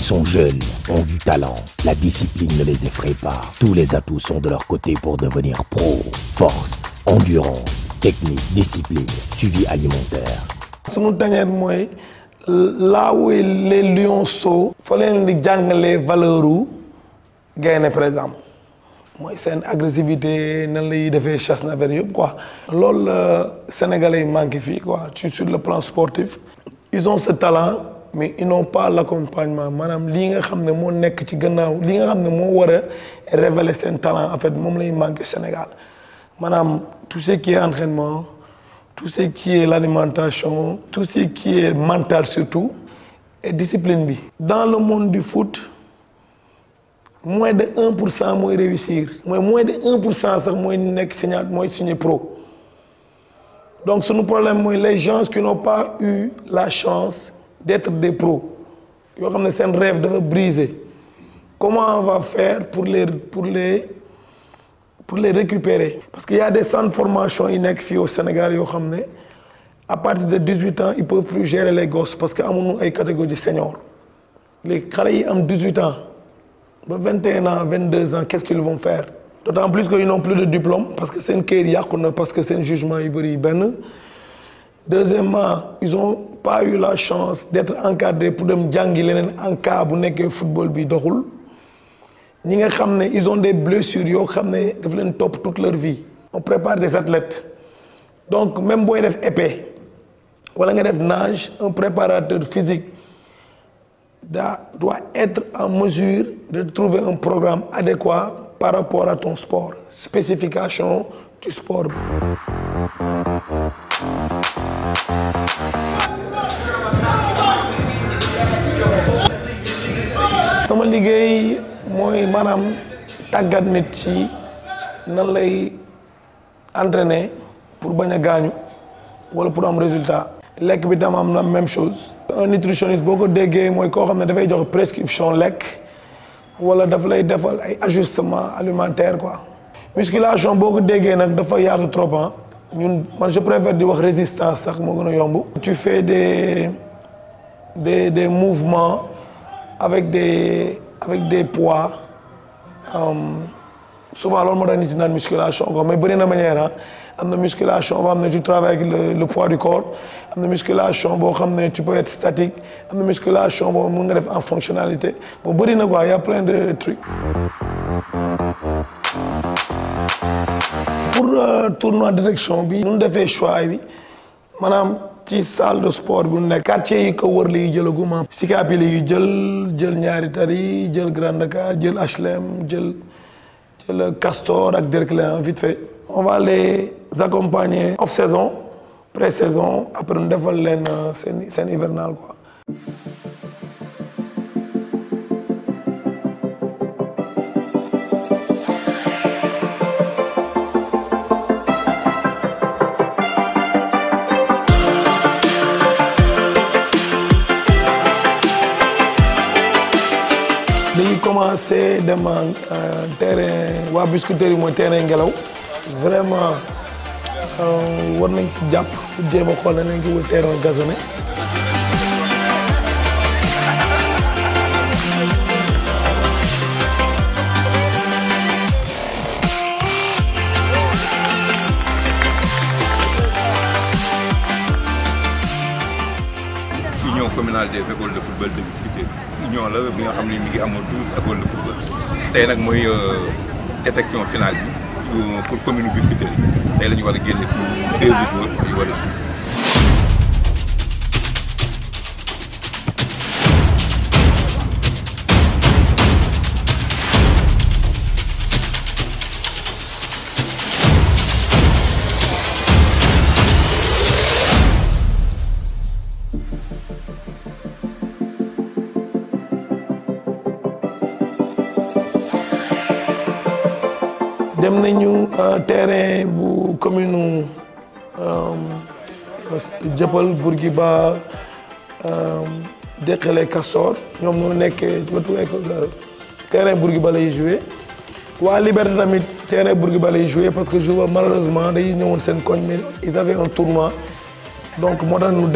sont jeunes, ont du talent. La discipline ne les effraie pas. Tous les atouts sont de leur côté pour devenir pro. Force, endurance, technique, discipline, suivi alimentaire. Sunu tanière mooy là où les lionceaux fa leen di jàngale valeur u gaynde par exemple mooy seen agressivité nan lay defee chasse navire yëpp quoi. loolu Sénégalais yi manqué fii quoi sur le plan sportif. Ils ont ce talent mais ils n'ont pas l'accompagnement maanaam lii nga xam ne moo nekk ci gannaaw li nga xam ne moo war a révéler seen talent en fait moom lay manqué Sénégal maanaam tout ce qui est entraînement. Tout ce qui est l'alimentation, tout ce qui est mental surtout, et discipline. Dans le monde du foot, moins de 1% moi réussir. Moins de 1% ça moi signer pro. Donc ce problème, les gens qui n'ont pas eu la chance d'être des pros, ils ont un rêve de briser. Comment on va faire pour les récupérer? Parce qu'il y a des centres de formation INEC au Sénégal, à partir de 18 ans, ils ne peuvent plus gérer les gosses parce qu'il y a une catégorie de seniors. Les Karaïs ont 18 ans, 21 ans, 22 ans, qu'est-ce qu'ils vont faire? D'autant plus qu'ils n'ont plus de diplôme parce que c'est une carrière, parce que c'est un jugement. Deuxièmement, ils n'ont pas eu la chance d'être encadrés pour them en cas de football. Ils ont des blessures, ils ont top toute leur vie. On prépare des athlètes. Donc, même si on épais, ou on nage, un préparateur physique doit être en mesure de trouver un programme adéquat par rapport à ton sport. Spécification du sport. Sama liggéey mooy maanaam tàggat nit ci nan lay entraîner pour bañ a gaañu wala pour am résultat. lekk bi tam am na même chose. un nutritionniste boo ko déggee mooy koo xam ne dafay jox prescription lekk wala daf lay defal ay ajustement alimentaire quoi. musculation boo ko déggee nag dafa yaatu trop ah ñun man je préfère di wax résistance sax moo gën a yomb. tu fais des mouvements avec des poids. Souvent loolu moo tax nit ñi naan musculation quoi mais bëri na manière am na musculation boo xam ne tu travailles avec le poids du corps am na musculation boo xam ne tu peux être statique am na musculation boo mën nga def en fonctionnalité bon bëri na quoi y a plein de trucs. pour tournoi direction bi nu defee choix bi maanaam ci salle de sport bu nekk quartier yi ko wër la yi jëlaguma Sicap yi la yu jël ñaari tali jël Grand Dakar jël HLM jël Castor ak Derklé vite fait. On va les accompagner off saison pré-saison après ñu defal leen seen hivernal quoi. dañuy commencé dem terrain waa Biscuiterie yi mooy terrain ngelaw vraiment war nañ ci jàpp jéem a xool nañ ko wër terrain gazonné. Union communale des écoles de football de Biscuiterie union la bi nga xam ne mi ngi amoon 12 écoles de football tey nag mooy détection finale bi pour commune Biscuiterie tey la ñu war a génne suñu 16 jours yu war a dem nañu terrain bu commune Dieuppeul Bourguiba Derklé Castor ñoom ñoo nekkee wetu terrain Bourguiba lay joué waa Liberté tamit terrain Bourguiba lay joué parce que joueur malheureusement dañuy ñëwoon seen koñ mais ils avaient un tournoi donc moo tax ñu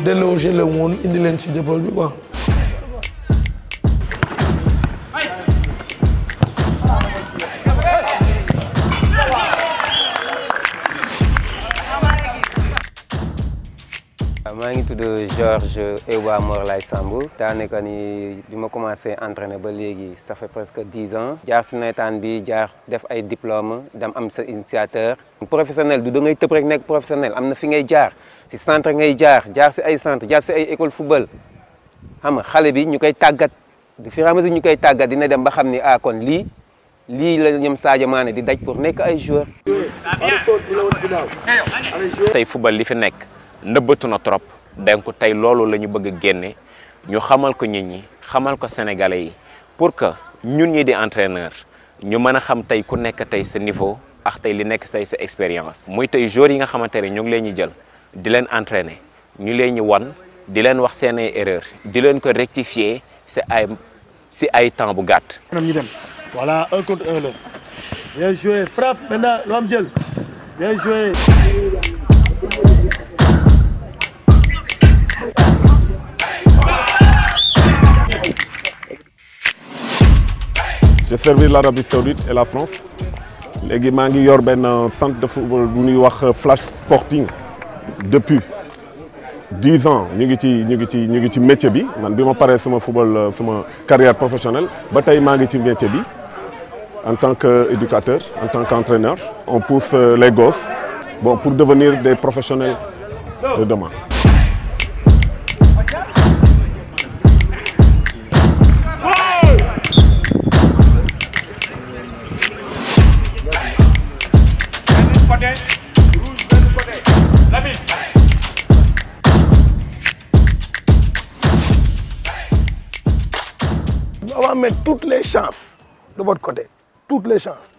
déloger le woon indi leen ci Dieuppeul bi quoi. Georges Ewa Morlay Sambou daanaka ni bi ma commencé entraîner ba léegi ça fait presque 10 ans jaar si nawetaan bi jaar def ay diplôme dem am sa initiateur professionnel du da ngay tëb rek nekk professionnel am na fi ngay jaar si centre ngay jaar si ay centre jaar si ay école football xam nga xale bi ñu koy tàggat di fur et à mesure ñu koy tàggat dina dem ba xam ni ah kon lii la ñoom Sadio Mané di daj pour nekk ay joueurs. tey football li fi nekk nëbbatu na trop donc tey loolu la ñu bëgg a génne ñu xamal ko nit ñi xamal ko sénégalais yi pour que ñun ñi di entraîneur ñu mën a xam tey ku nekk tey sa niveau ak tey li nekk say sa expérience. muy tey joueurs yi nga xamante ne ñu ngi leen ñu jël di leen entraîner ñu leen ñu wan di leen wax seen ay erreur di leen ko rectifier si ay temps bu gàtt. Voilà, 1 contre 1 là. Bien joué, frappe maintenant, l'homme gel. Bien joué. J'ai servi l'Arabie Saoudite et la France. Léegi maa ngi yor benn centre de football bu ñuy wax Flash Sporting depuis 10 ans ñu ngi ci métier bi man bi ma paree sama football sama carrière professionnelle ba tey maa ngi ci métier bi. En tant qu'éducateur, en tant qu'entraîneur, on pousse les gosses pour devenir des professionnels de demain. On va mettre toutes les chances de votre côté. Toutes les chances.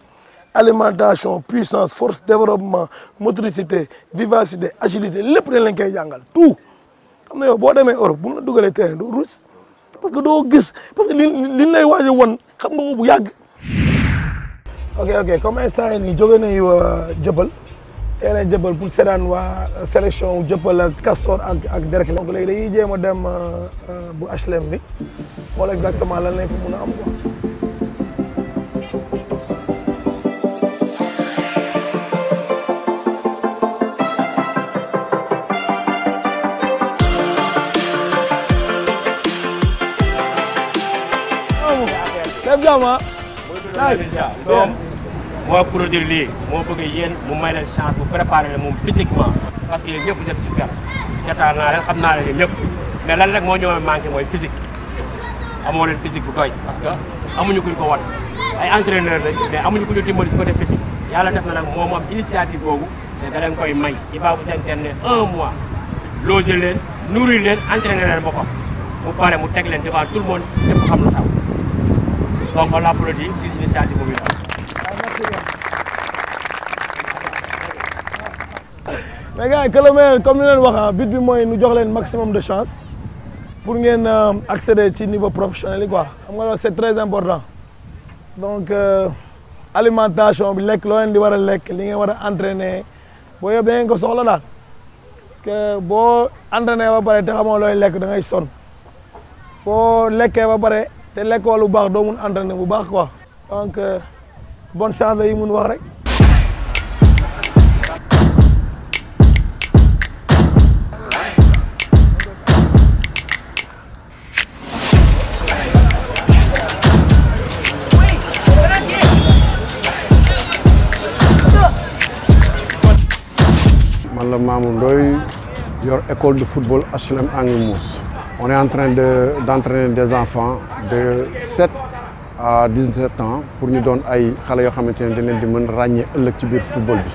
Alimentation, puissance, force, développement, motricité, vivacité, agilité, lépp dañ leen koy jàngal tout. xam nga yow boo demee Europe bu la dugalee terrain doo rus parce que doo gis parce que li lay waaj a won xam nga ko bu yàgg. ok comme instant yii nii jóge nañu Jëppal terrain Jëppal pour seetaan waa sélection Jëppal ak Castor ak Derklé. donc léegi dañuy jéem a dem bu HLM bi wala exactement lan lañ fa mun a am quoi. donc moo produire lii moo bëgg yéen mu may leen chance bu préparer leen moom physiquement parce que yéen ñëpp vous êtes super seetaan naa leen xam naa leen ñëpp mais lan rek moo ñëw manqué mooy physique amoo leen physique bu doy parce que amuñu kuñ ko wan ay entraîneur lañ mais amuñu ku ñu dimbali ci côté physique yàlla def na nag moom am initiative boobu te da leen koy may il va vous interner 1 mois loger leen nourrir leen entraîner leen boppam mu pare mu teg leen devant tout le monde ñëpp xam lu taw donc on l'applaudit si initiative boobu la. mais gars yi que le meilleur comme ni leen wax but bi mooy nu jox leen maximum de chance pour ngeen accéder ci niveau professionnel yi quoi xam nga loolu c'est très important donc alimentation bi lekk loo leen di war a lekk li ngeen war a entraîner boo yëpp da ngeen ko soxla daal parce que boo entraîner ba pare te xamoo looy lekk da ngay sonn boo lekkee ba pare te lekkoo lu baax doo mun entraîner bu baax quoi donc bonne chance la yi mun wax rek. Man la Mamour Ndoye yor école de football HLM Angle Mousse. On est en train d'entraîner des enfants de 7 à 17 ans pour ñu doon ay xale yoo xamante ne dañ leen di mën ràññee ëllëg ci biir football bi.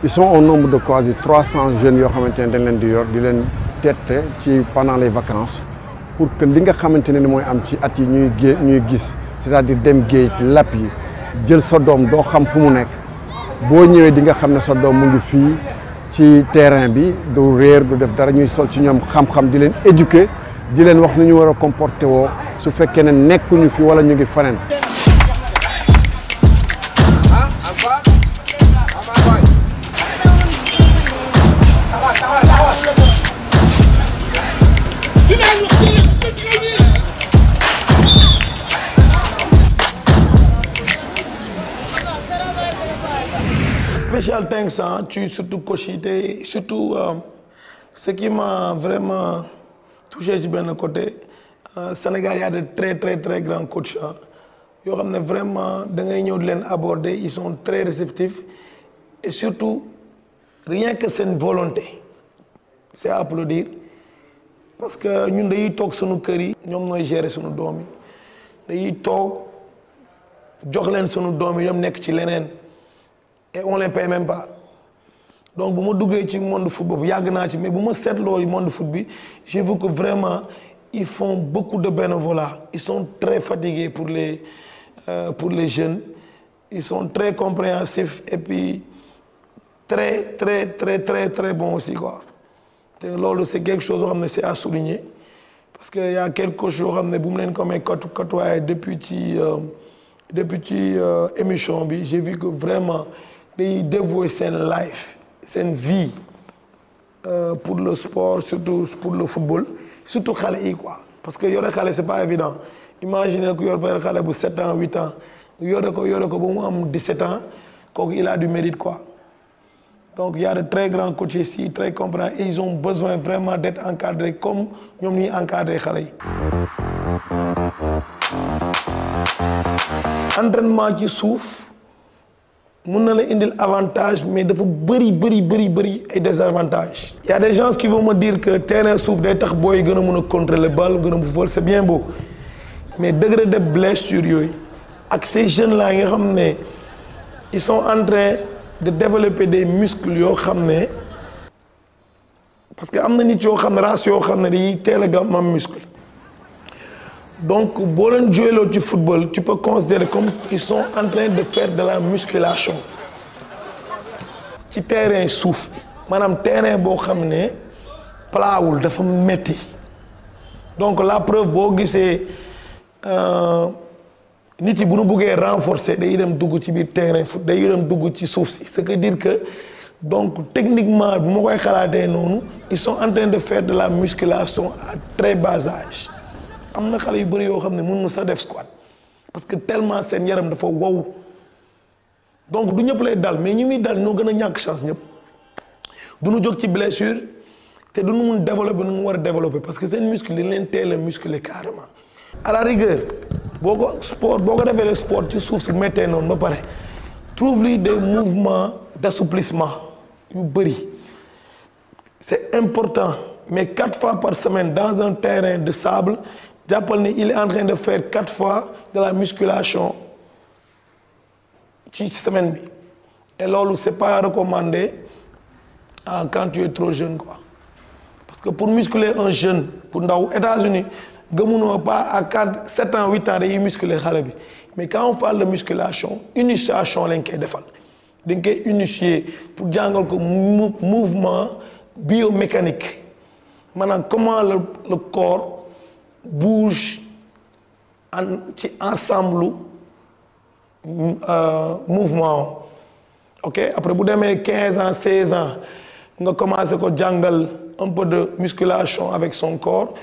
Ils sont au nombre de quasi 300 jeunes yoo xamante ne dañ leen di yor di leen tette ci pendant les vacances pour que li nga xamante ne ni mooy am ci at yi ñuy gis c'est-à-dire dem géej lapp yi jël sa doom doo xam fu mu nekk boo ñëwee di nga xam ne sa doom mu ngi fii ci terrain bi du réer du def dara ñuy sol ci ñoom xam-xam di leen éduquer di leen wax nu ñu war a comporter woo su fekkee ne nekkuñu fi wala ñu ngi faneen. Special thanks tu surtout coach yi te surtout ce qui m'a vraiment touché ci benn côté Sénégal y a de très grands coachs yoo xam ne vraiment da ngay ñëw di leen aborder ils sont très réceptifs et surtout rien que seen volonté c'est à applaudir parce que ñun dañuy toog sunu kër yi ñoom nooy gérer sunu doom yi dañuy toog jox leen sunu doom yi ñoom nekk ci leneen et on les paye même pas donc bu ma duggee ci monde foot boobu yàgg naa ci mais bu ma seetloo monde foot bi j'ai vu que vraiment ils font beaucoup de bénévolat ils sont très fatigués pour les jeunes ils sont très compréhensifs et puis très bons aussi quoi te loolu c'est quelque chose yoo xam ne c'est à souligner parce que y a quelque chose yoo xam ne bu mu leen ko may côtoyé depuis ci émission bi j'ai vu que vraiment dañuy dévouer seen life seen vie pour le sport surtout pour le football surtout xale yi quoi parce que yore xale c'est pas évident imaginez ku yor benn xale bu 7 ans 8 ans yore ko ba mu am 17 ans kooku il a du mérite quoi donc il y a de très grands coachs ici très compétents et ils ont besoin vraiment d'être encadrés comme ñoom ñuy encadrer xale yi. entraînement ci suuf mën na la indil avantage mais dafa bëri ay désavantages. Il y a des gens qui vont me dire que terrain suuf day tax booy gën a mën a contrôler balle gën a mu vol c'est bien beau mais degré de blessure yooyu ak ces jeunes là nga xam ne ils sont en train de développer des muscles yoo xam ne parce que am na nit yoo xam ne race yoo xam ne dañuy teel a gam am muscle donc boo leen joué ci football tu peux considérer comme ils sont en train de faire de la musculation ci terrain suuf maanaam terrain boo xam ne plaawul dafa metti donc la preuve boo gisee nit yi bu nu buggee renforcer day dem dugg ci biir terrain foot day dem dugg ci suuf si ce qui veut dire que donc techniquement bu ma koy xalaatee noonu ils sont en train de faire de la musculation à très bas âge am na xale yu bëri yoo xam ne mën na sax def squat parce que tellement seen yaram dafa wow donc du ñëpp lay dal mais ñi muy dal ñoo gën a ñàkk chance ñëpp du ñu jóg ci blessure te du ñu mun développer nu mu war a développer parce que seen muscle dañ leen teel a muscler carrément. à la rigueur boo ko defee le sport ci suuf si méttee noonu ba pare trouve-lui des mouvements d'assouplissement yu bëri c'est important mais 4 fois par semaine dans un terrain de sable jàppal ni il est en train de faire 4 fois de la musculation ci semaine bi et loolu c'est pas recommandé quand tu es trop jeune quoi parce que pour muscler un jeune pour ndaw États-Unis gëmunoo pas à 7 ans 8 ans dañuy muscler xale bi mais quand on parle de musculation initiation lañ koy defal dañ koy initier pour jàngal ko mouvement biomécanique maanaam comment le corps bouge ci ensemble mouvement ok après bu demee 15 ans 16 ans nga commencé ko jàngal un peu de musculation avec son corps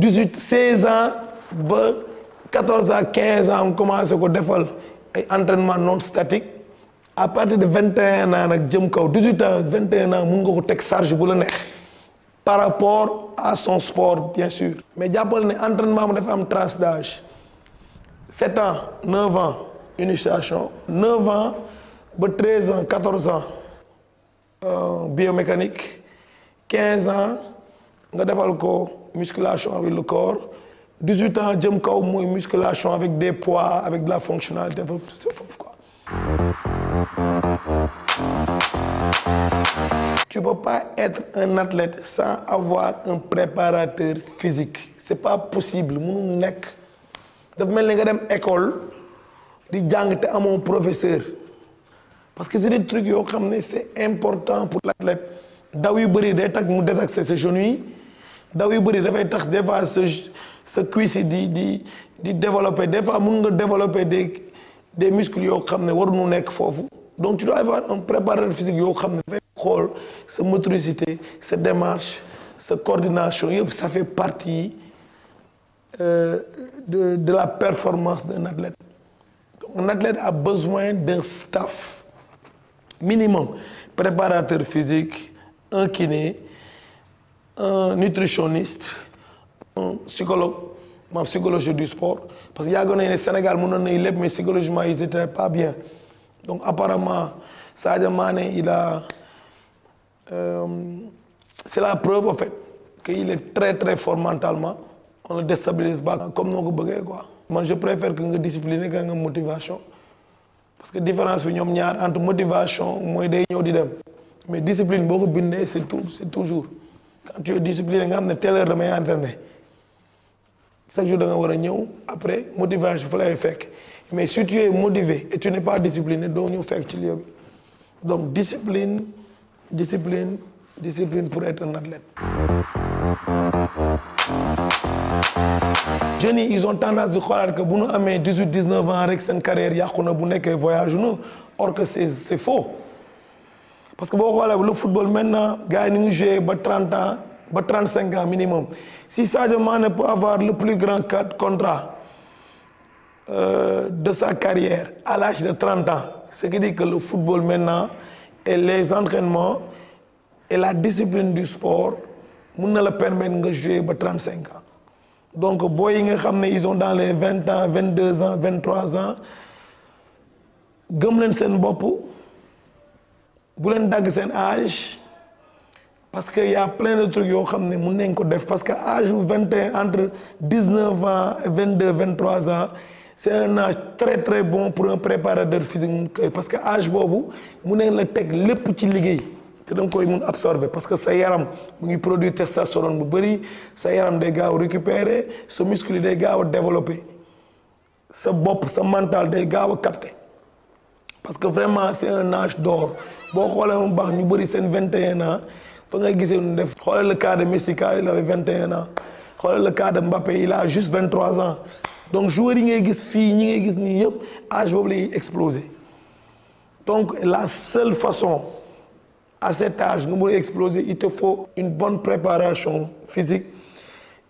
16 ans ba 14 ans 15 ans nga commencé ko defal ay entraînement non statique à partir de 21 ans nag jëm kaw 18 ans 21 ans mun nga ko teg charge bu la neex par rapport à son sport bien sûr mais jàppal ne entraînement mu dafa am tranche d'âge 7 ans 9 ans initiation 9 ans ba 13 ans 14 ans biomécanique 15 ans nga defal ko musculation avec le corps 18 ans jëm kaw mooy musculation avec des poids avec de la fonctionnalité foofu quoi. Tu peux pas être un athlète sans avoir un préparateur physique c'est pas possible mënul nekk dafa mel ni nga dem école di jàng te amoo professeur parce que c'est des trucs yoo xam ne c'est important pour l'athlète daw yu bëri day tax mu détaxer sa genou yi daw yu bëri dafay tax des fois sa cuisse yi di développer des fois mun nga développer des muscles yoo xam ne waruñu nekk foofu donc tu dois avoir un préparateur physique yoo xam ne dafay xool sa motricité sa démarche sa coordination yëpp ça fait partie de la performance d'un athlète donc un athlète a besoin d'un staff minimum préparateur physique un kiné un nutritionniste un psychologue ma psychologie du sport parce que yàggoon nañu ne Sénégal mënoon nañu lépp mais psychologiquement ils étaient pas bien donc apparemment Sadio Mané il a c'est la preuve en fait qu'il est très très fort mentalement on le déstabilise pas comme noo ko bëggee quoi. man je préfère que nga discipliné que nga motivation parce que différence bi ñoom ñaar entre motivation mooy day ñëw di dem mais discipline boo ko bindee c'est toujours quand tu es discipliné nga xam ne telle heure damay entraîner chaque jour da nga war a ñëw après motivation fa lay fekk mais si tu es motivé et tu n'es pas discipliné doo ñëw fekk ci lieu bi donc discipline pour être un athlète. Jeunes yi ils ont tendance di xoolaat que bu ñu amee 18-19 ans rek seen carrière yàqu na bu nekkee voyage nu or que c'est faux parce que boo xoolee le football maintenant gars yi ni ngi joué ba 30 ans ba 35 ans minimum si Sadio Mané peut avoir le plus grand contrat de sa carrière à l'âge de 30 ans ce qui dit que le football maintenant et les entraînements et la discipline du sport mun na la permettre nga jouer ba 35 ans donc booy yi nga xam ne ils sont dans les 20 ans 22 ans 23 ans gëm leen seen bopp bu leen dagg seen âge parce que y a plein de trucs yoo xam ne mun nañ ko def parce que âge bu 21 entre 19 ans et 22 23 ans c'est un âge très très bon pour un préparateur physique parce que âge boobu mun nañ la teg lépp ci liggéey te da nga koy mun absorber parce que sa yaram mu ngi produire testostérone bu bëri sa yaram day gaaw récupérer sa muscle day gaaw a développer sa bopp sa mental day gaaw a capter parce que vraiment c'est un âge d'or boo xoolee mu baax ñu bëri seen 21 ans fa ngay gisee nu def xoolal le cas de Messi il avait 21 ans xoolal le cas de Mbappé il a juste 23 ans donc joueurs yi ngay gis fii ñi ngay gis nii yëpp âge boobu lay exploser donc la seule façon à cet âge nga mën a exploser il te faut une bonne préparation physique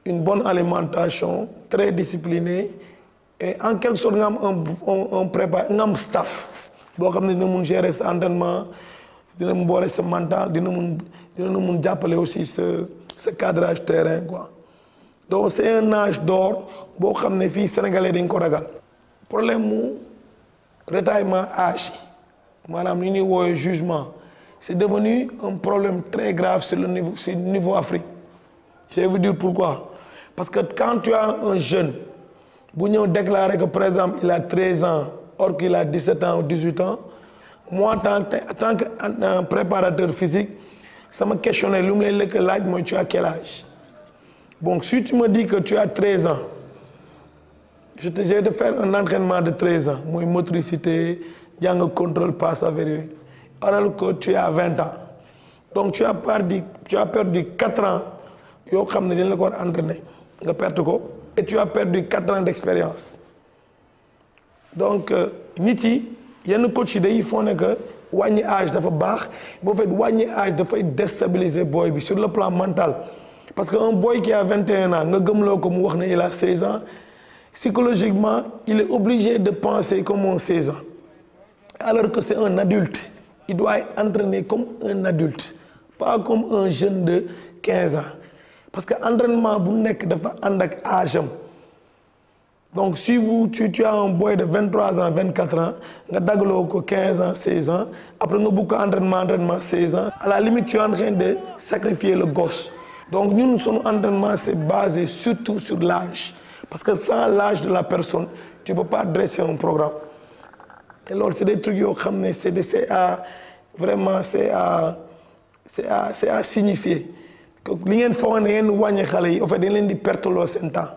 une bonne alimentation très disciplinée et en quelque sorte nga am un prépar nga am staff boo xam ne dina mun gérer sa entraînement dina mun boole sa mental dina mun jàppale aussi sa cadrage terrain quoi donc c'est un âge d'or boo xam ne fii sénégalais dañ ko ragal problème mu retaillement âge maanaam li ñuy woowee jugement c'est devenu un problème très grave sur le niveau Afrique je vais vous dire pourquoi parce que quand tu as un jeune bu ñëw déclarer que par exemple il a 13 ans or qu'il a 17 ans ou 18 ans moi tant que préparateur physique sama questionnaire lu mu lay lëkk laaj mooy tu as quel âge donc si tu me dis que tu as 13 ans je vais te faire un entraînement de 13 ans mooy motricité jàng contrôle passe affaire yooyu alors que tu as 20 ans donc tu as perdu 4 ans yoo xam ne dañ la ko war entraîner nga perte ko et tu as perdu 4 ans d'expérience donc nit yi yenn coach yi day foo ne que wàññi âge dafa baax boo fait wàññi âge dafay déstabiliser boy bi sur le plan mental parce que un boy qui a 21 ans nga gëmloo ko mu wax ne il a 16 ans psychologiquement il est obligé de penser comme un 16 ans alors que c'est un adulte il doit être entraîné comme un adulte pas comme un jeune de 15 ans parce que entraînement bu nekk dafa ànd ak âge am donc si tu as un boy de 23 ans 24 ans nga dagaloo ko 15 ans 16 ans après nga bugg ko entraînement 16 ans à la limite tu es en train de sacrifier le gosse donc ñun sunu entraînement c'est basé surtout sur l'âge parce que sans l'âge de la personne tu peux pas dresser un programme et loolu c'est des trucs yoo xam ne c'est à signifier que li ngeen foog ne ngeen wàññi xale yi en fait dañ leen di perteloo seen temps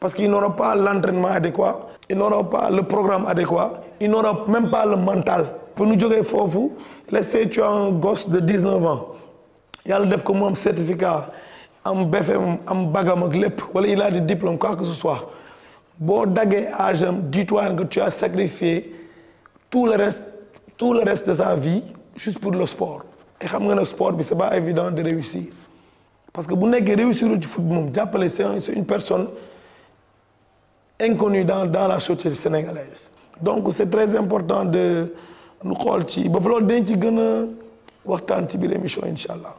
parce qu'ils n'auront pas l'entraînement adéquat ils n'auront pas le programme adéquat ils n'auront même pas le mental pour ñu jógee foofu laissez tu as un gosse de 19 ans yàlla def ko mu am certificat am BFM am bagam ak lépp wala il a des diplômes quoi que ce soit boo daggee âge am dis-toi que tu as sacrifié tout le reste de sa vie juste pour le sport et xam nga ne sport bi c'est pas évident de réussir parce que bu nekkee réussir ci foot moom jàppale c'est une personne inconnue dans la société sénégalaise donc c'est très important de nu xool ci ba fa loolu dañ ci gën a waxtaan ci biir émission incha allah